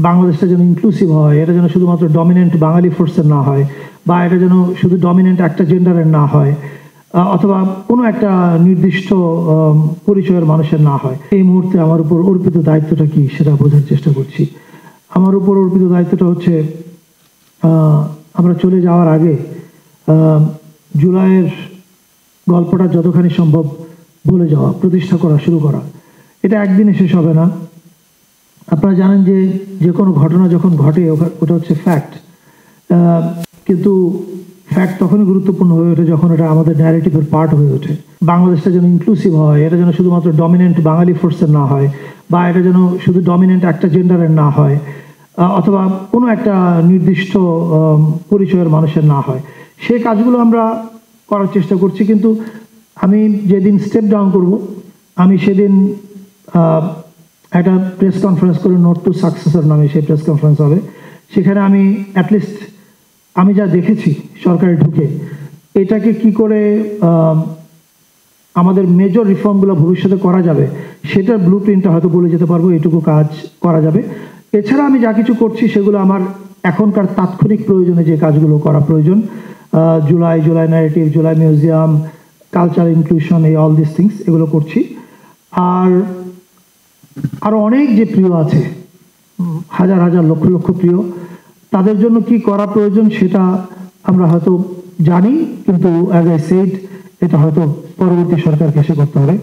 বাংলাদেশটা যেন ইনক্লুসিভ হয়, এটা যেন শুধুমাত্র ডমিনেন্ট বাঙালি ফোর্সের না হয়, বা এটা যেন শুধু ডমিনেন্ট একটা জেন্ডারের না হয়, অথবা কোনো একটা নির্দিষ্ট পরিচয়ের মানুষের না হয়। এই মুহূর্তে আমার উপর অর্পিত দায়িত্বটা কি সেটা বোঝার চেষ্টা করছি। আমার উপর অর্পিত দায়িত্বটা হচ্ছে আমরা চলে যাওয়ার আগে জুলাইয়ের গল্পটা যতখানি সম্ভব বলে যাওয়া, প্রতিষ্ঠা করা, শুরু করা। এটা একদিনে শেষ হবে না। আপনারা জানেন যে কোনো ঘটনা যখন ঘটে ওটা হচ্ছে ফ্যাক্ট, কিন্তু ফ্যাক্ট তখনই গুরুত্বপূর্ণ হয়ে ওঠে যখন এটা আমাদের ন্যারেটিভের পার্ট হয়ে ওঠে। বাংলাদেশটা যেন ইনক্লুসিভ হয়, এটা যেন শুধুমাত্র ডমিনেন্ট বাঙালি ফোর্সের না হয়, বা এটা যেন শুধু ডমিনেন্ট একটা জেন্ডারের না হয়, অথবা কোনো একটা নির্দিষ্ট পরিচয়ের মানুষের না হয়। সেই কাজগুলো আমরা করার চেষ্টা করছি। কিন্তু আমি যেদিন স্টেপ ডাউন করব, আমি সেদিন একটা প্রেস কনফারেন্স করে নোট টু সাকসেসর নামে সেই প্রেস কনফারেন্স হবে। সেখানে আমি অ্যাটলিস্ট আমি যা দেখেছি সরকারে ঢুকে, এটাকে কি করে আমাদের মেজর রিফর্মগুলো ভবিষ্যতে করা যাবে সেটার ব্লু প্রিন্টটা হয়তো বলে যেতে পারবো, এটুকু কাজ করা যাবে। এছাড়া আমি যা কিছু করছি সেগুলো আমার এখনকার তাৎক্ষণিক প্রয়োজনে যে কাজগুলো করা প্রয়োজন, July narrative, July museum, culture inclusion, এই অল দিস থিংস এগুলো করছি। আর আরো অনেক যে প্রিয় আছে, হাজার হাজার লক্ষ লক্ষ প্রিয়, তাদের জন্য কি করা প্রয়োজন সেটা আমরা হয়তো জানি, কিন্তু অ্যাজ আই সেড এটা হয়তো পরবর্তী সরকারকে এসে করতে হবে।